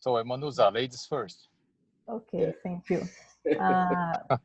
So I'm gonna usar ladies first. Ok, thank you.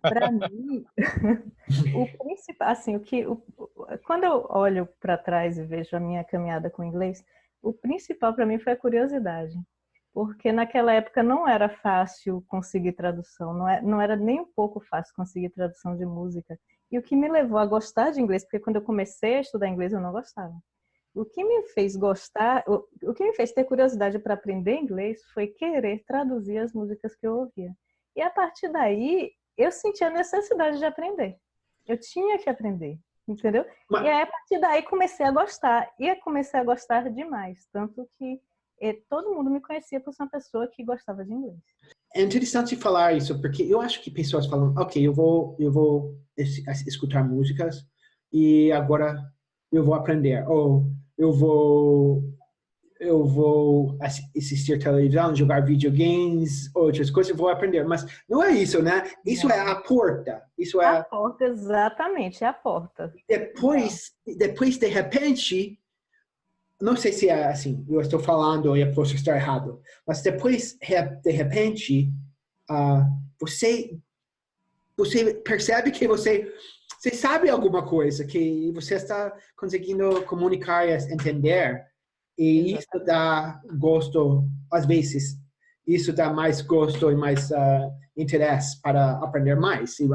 Para mim, o principal, assim, quando eu olho para trás e vejo a minha caminhada com o inglês, o principal para mim foi a curiosidade, porque naquela época não era fácil conseguir tradução, não era nem um pouco fácil conseguir tradução de música. E o que me levou a gostar de inglês, porque quando eu comecei a estudar inglês eu não gostava. O que me fez gostar, o que me fez ter curiosidade para aprender inglês foi querer traduzir as músicas que eu ouvia. E a partir daí, eu senti a necessidade de aprender. Eu tinha que aprender, entendeu? E aí, a partir daí, comecei a gostar. E comecei a gostar demais. Tanto que todo mundo me conhecia por ser uma pessoa que gostava de inglês. É interessante falar isso, porque eu acho que pessoas falam, ok, eu vou escutar músicas e agora eu vou aprender. Ou eu vou assistir televisão, jogar videogames, outras coisas, eu vou aprender. Mas não é isso, né? Isso é a porta. Isso é a porta, exatamente, é a porta. Depois, de repente, não sei se é assim, eu estou falando e eu posso estar errado, mas depois, de repente, você percebe que você sabe alguma coisa, que você está conseguindo comunicar e entender. E isso dá gosto, às vezes, isso dá mais gosto e mais interesse para aprender mais. E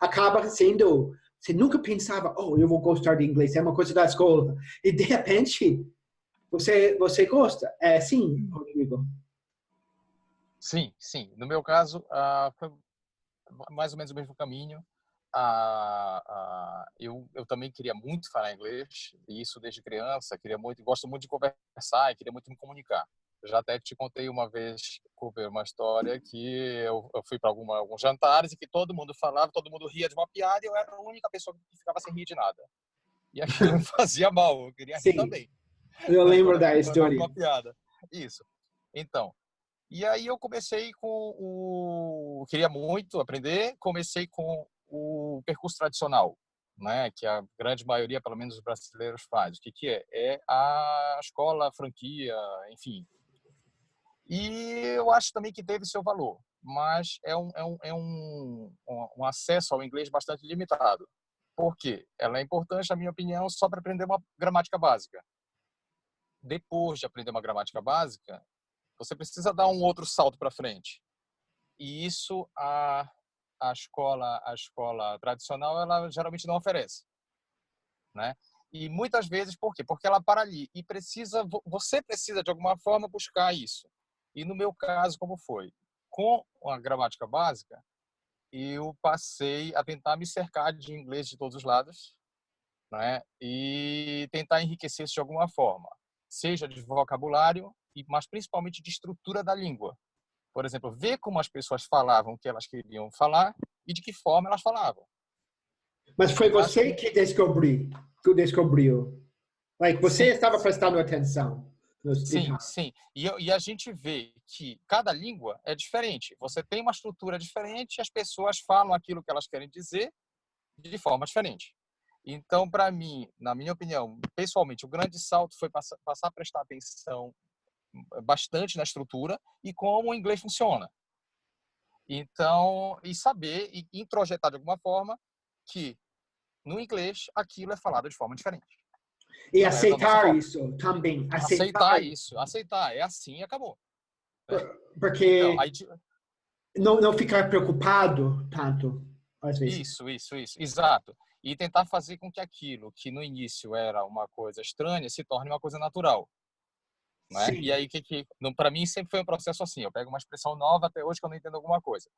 acaba sendo, você nunca pensava, eu vou gostar de inglês, é uma coisa da escola. E, de repente, você gosta. É assim, Rodrigo? Sim. No meu caso, foi mais ou menos o mesmo caminho. Eu também queria muito falar inglês, e isso desde criança, gosto muito de conversar e queria muito me comunicar. Eu já até te contei uma vez, uma história que eu fui para alguns jantares e que todo mundo falava, todo mundo ria de uma piada e eu era a única pessoa que ficava sem rir de nada. E aquilo me fazia mal, eu queria rir também. Eu lembro da história. Uma piada. Isso. Então, e aí eu comecei queria muito aprender, comecei com o percurso tradicional, né, que a grande maioria, pelo menos os brasileiros, faz. O que é? É a escola, a franquia, enfim. E eu acho também que teve seu valor, mas é um acesso ao inglês bastante limitado. Por quê? Ela é importante, na minha opinião, só para aprender uma gramática básica. Depois de aprender uma gramática básica, você precisa dar um outro salto para frente. E isso a escola tradicional, ela geralmente não oferece, né? E muitas vezes, por quê? Porque ela para ali e você precisa de alguma forma buscar isso. E no meu caso, como foi? Com a gramática básica, eu passei a tentar me cercar de inglês de todos os lados, né? E tentar enriquecer isso de alguma forma, seja de vocabulário, mas principalmente de estrutura da língua. Por exemplo, ver como as pessoas falavam o que elas queriam falar e de que forma elas falavam. Mas foi você que descobriu? Você estava prestando atenção. Sim. E a gente vê que cada língua é diferente. Você tem uma estrutura diferente e as pessoas falam aquilo que elas querem dizer de forma diferente. Então, para mim, na minha opinião, pessoalmente, o grande salto foi passar a prestar atenção bastante na estrutura e como o inglês funciona. Então, e saber e introjetar de alguma forma que no inglês aquilo é falado de forma diferente. E aceitar isso também. Aceitar. É assim e acabou. Porque não ficar preocupado tanto, às vezes. Isso, exato. E tentar fazer com que aquilo que no início era uma coisa estranha se torne uma coisa natural. Né? E aí, para mim, sempre foi um processo assim. Eu pego uma expressão nova até hoje que eu não entendo alguma coisa.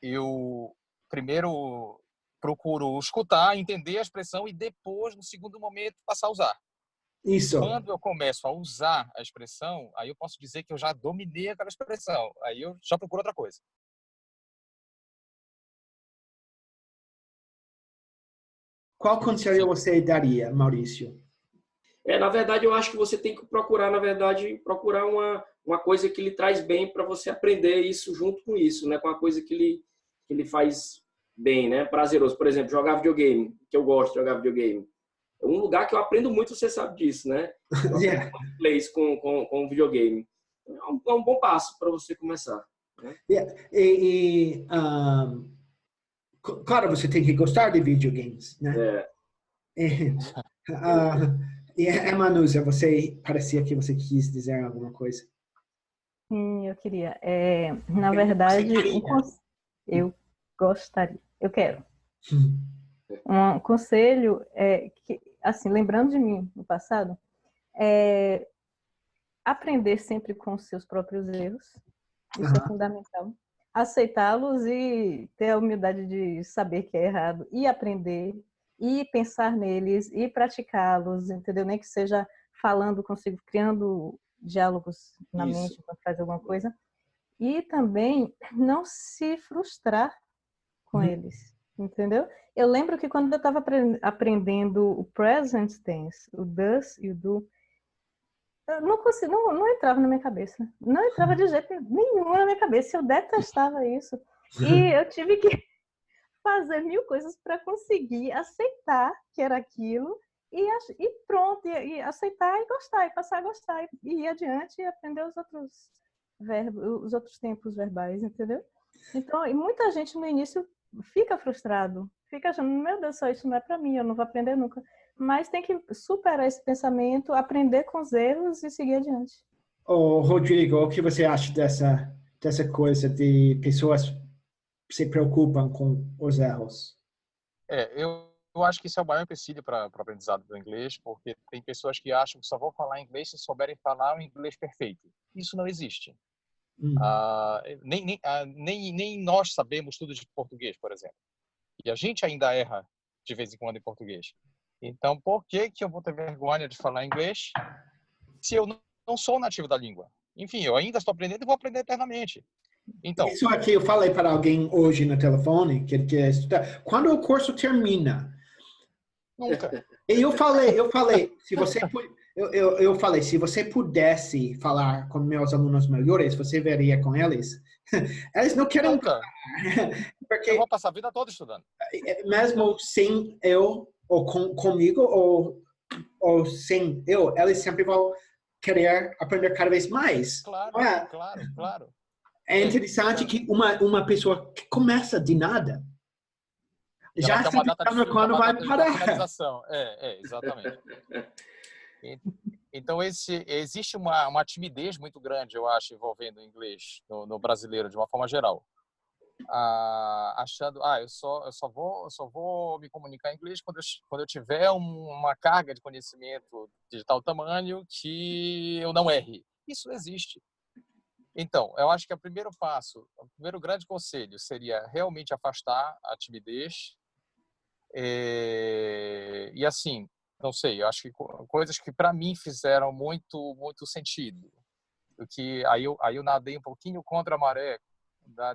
Eu primeiro procuro escutar, entender a expressão e depois, no segundo momento, passar a usar. Isso. Quando eu começo a usar a expressão, aí eu posso dizer que eu já dominei aquela expressão. Aí eu já procuro outra coisa. Qual conselho você daria, Maurício? Na verdade, eu acho que você tem que procurar uma coisa que lhe traz bem para você aprender isso junto com isso, né? Com uma coisa que lhe faz bem, né? Prazeroso. Por exemplo, jogar videogame, que eu gosto de jogar videogame. É um lugar que eu aprendo muito, você sabe disso, né? Eu aprendo inglês com videogame. É um bom passo para você começar. Né? Claro, você tem que gostar de videogames, né? Emanusa, você parecia que você quis dizer alguma coisa. Sim, eu queria. Na verdade, eu gostaria, eu quero. Um conselho que, assim, lembrando de mim no passado, aprender sempre com os seus próprios erros. Isso é fundamental. Aceitá-los e ter a humildade de saber que é errado e aprender e pensar neles e praticá-los, entendeu? Nem que seja falando consigo, criando diálogos na mente enquanto faz alguma coisa. E também não se frustrar com eles, entendeu? Eu lembro que quando eu estava aprendendo o present tense, o does e o do, eu não entrava na minha cabeça. Não entrava de jeito nenhum na minha cabeça. Eu detestava isso. E eu tive que fazer 1000 coisas para conseguir aceitar que era aquilo e pronto, e aceitar e gostar, e passar a gostar, e ir adiante e aprender os outros verbos, os outros tempos verbais, entendeu? Então, e muita gente no início fica frustrado, fica achando, meu Deus, só isso não é para mim, eu não vou aprender nunca. Mas tem que superar esse pensamento, aprender com os erros e seguir adiante. Rodrigo, o que você acha dessa coisa de pessoas se preocupam com os erros? Eu acho que isso é o maior empecilho para o aprendizado do inglês, porque tem pessoas que acham que só vão falar inglês se souberem falar o inglês perfeito. Isso não existe. Nem nós sabemos tudo de português, por exemplo. E a gente ainda erra de vez em quando em português. Então, por que eu vou ter vergonha de falar inglês se eu não sou nativo da língua? Enfim, eu ainda estou aprendendo e vou aprender eternamente. Então, isso aqui eu falei para alguém hoje no telefone, que ele quer estudar. Quando o curso termina? Nunca. Eu falei, se você pudesse falar com meus alunos melhores, você veria com eles. Eles não querem. Nunca. Porque eu vou passar a vida toda estudando. Mesmo sem eu, ou comigo, ou sem eu, eles sempre vão querer aprender cada vez mais. Claro, claro. É interessante que uma pessoa que começa de nada já está pensando quando vai parar. Exatamente. Então, existe uma timidez muito grande, eu acho, envolvendo o inglês no brasileiro, de uma forma geral. Achando, eu só vou me comunicar em inglês quando eu tiver uma carga de conhecimento de tal tamanho que eu não erre. Isso não existe. Então, eu acho que o primeiro grande conselho seria realmente afastar a timidez. E assim, não sei, eu acho que coisas que para mim fizeram muito, muito sentido. Aí eu nadei um pouquinho contra a maré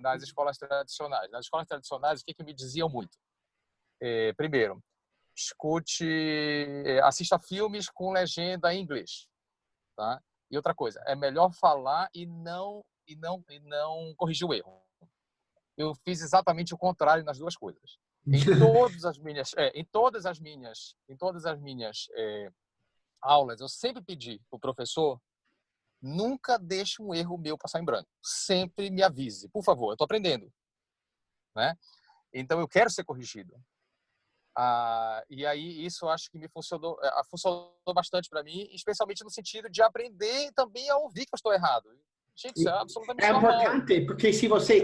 nas escolas tradicionais. Nas escolas tradicionais, o que me diziam muito? Primeiro, assista filmes com legenda em inglês, tá? E outra coisa, é melhor falar e não corrigir o erro. Eu fiz exatamente o contrário nas duas coisas. Em todas as minhas aulas, eu sempre pedi para o professor: nunca deixe um erro meu passar em branco. Sempre me avise, por favor, eu estou aprendendo, né? Então eu quero ser corrigido. E aí isso acho que me funcionou bastante para mim, especialmente no sentido de aprender também a ouvir que eu estou errado. Gente, isso é absolutamente normal. Importante, porque se você,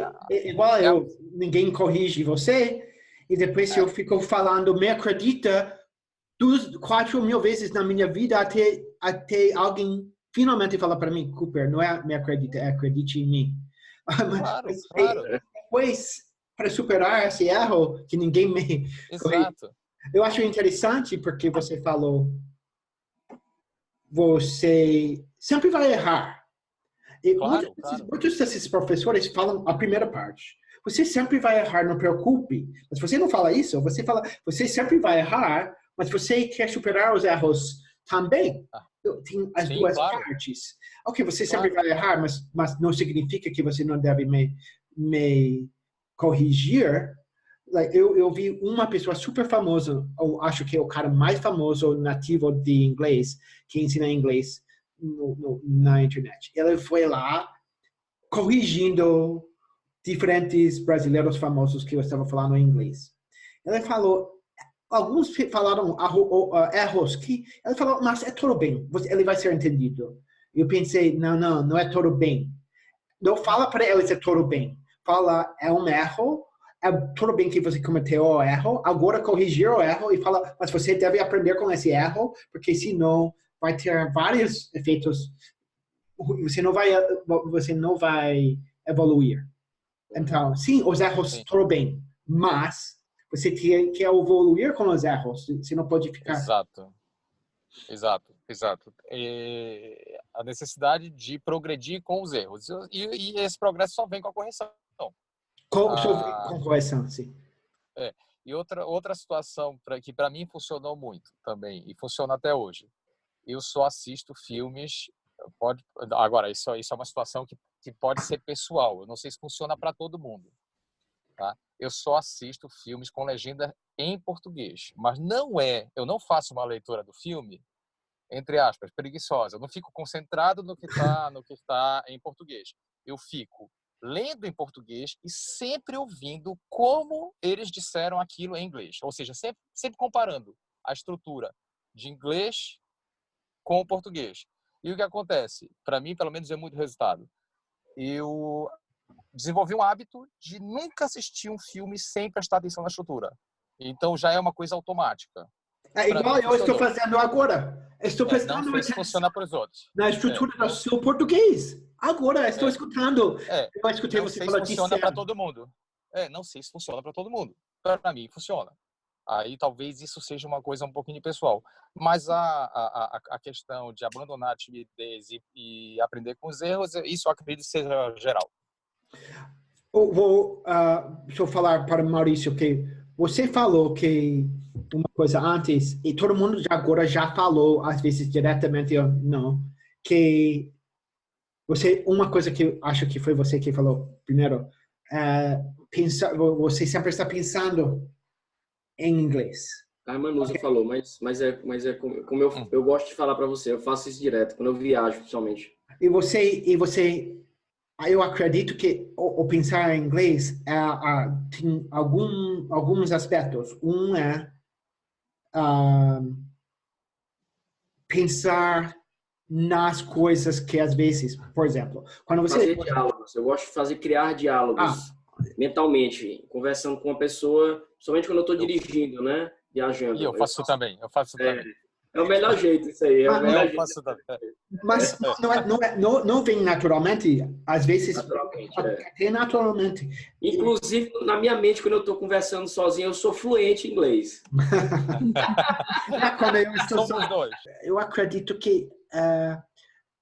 ninguém corrige você, e depois se eu fico falando, me acredita 4.000 vezes na minha vida até alguém finalmente falar para mim: Cooper, não é me acredita, acredite em mim. Claro. Depois, para superar esse erro, que ninguém me corrige. Eu acho interessante porque você falou, você sempre vai errar. E muitos desses professores falam a primeira parte. Você sempre vai errar, não preocupe. Mas você não fala isso. Você fala, você sempre vai errar, mas você quer superar os erros também. Tem as duas partes. Ok, você sempre vai errar, mas não significa que você não deve me corrigir. Eu vi uma pessoa super famosa, ou acho que é o cara mais famoso nativo de inglês, que ensina inglês na internet. Ele foi lá corrigindo diferentes brasileiros famosos que eu estava falando em inglês. Ele falou, alguns falaram erros que ele falou, mas é tudo bem, ele vai ser entendido. Eu pensei, não é tudo bem. Não fala para ele se é tudo bem. Fala, é um erro, é tudo bem que você cometeu o erro, agora corrigir o erro e fala, mas você deve aprender com esse erro, porque senão vai ter vários efeitos, você não vai evoluir. Então, sim, os erros, tudo bem, mas você tem que evoluir com os erros, você não pode ficar... Exato. A necessidade de progredir com os erros. E esse progresso só vem com a correção. Com correção, sim. E outra situação que para mim funcionou muito também, e funciona até hoje. Eu só assisto filmes... Agora, isso é uma situação que pode ser pessoal. Eu não sei se funciona para todo mundo. Tá? Eu só assisto filmes com legenda em português. Mas eu não faço uma leitura do filme, entre aspas, preguiçosa. Eu não fico concentrado no que está em português. Eu fico lendo em português e sempre ouvindo como eles disseram aquilo em inglês. Ou seja, sempre comparando a estrutura de inglês com o português. E o que acontece? Para mim, pelo menos, é muito resultado. Eu desenvolvi um hábito de nunca assistir um filme sem prestar atenção na estrutura. Então, já é uma coisa automática. É igual eu estou fazendo agora. Estou prestando não sei se funciona para os outros. Na estrutura do seu português. Agora, estou escutando. Eu escutei não você sei falar se funciona para todo mundo. Não sei se funciona para todo mundo. Para mim, funciona. Aí talvez isso seja uma coisa um pouquinho pessoal. Mas a questão de abandonar a timidez e aprender com os erros, isso eu acredito que seja geral. Deixa eu falar para o Maurício que você falou que uma coisa antes, e todo mundo agora já falou, às vezes diretamente ou não, que uma coisa que eu acho que foi você que falou primeiro, você sempre está pensando em inglês. A Manusa falou, mas é como eu gosto de falar para você, eu faço isso direto, quando eu viajo, principalmente. E você eu acredito que o pensar em inglês tem alguns aspectos. Um é pensar nas coisas que às vezes, por exemplo, quando você... Fazer diálogos, eu gosto de criar diálogos mentalmente, conversando com uma pessoa, somente quando eu estou dirigindo, né? Viajando. E eu faço também. É o melhor jeito isso aí. Mas não vem naturalmente, às vezes. Naturalmente. Inclusive, na minha mente, quando eu estou conversando sozinho, eu sou fluente em inglês. Eu acredito que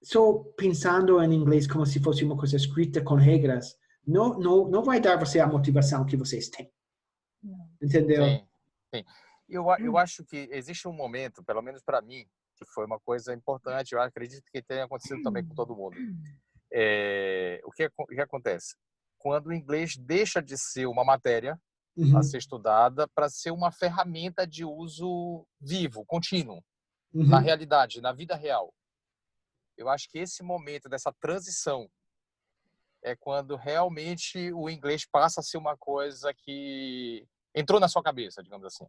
só pensando em inglês como se fosse uma coisa escrita com regras, não vai dar você a motivação que vocês têm. Entendeu? Sim. Eu acho que existe um momento, pelo menos para mim, que foi uma coisa importante, eu acredito que tenha acontecido também com todo mundo. O que acontece? Quando o inglês deixa de ser uma matéria a ser estudada para ser uma ferramenta de uso vivo, contínuo, na realidade, na vida real. Eu acho que esse momento dessa transição é quando realmente o inglês passa a ser uma coisa que entrou na sua cabeça, digamos assim.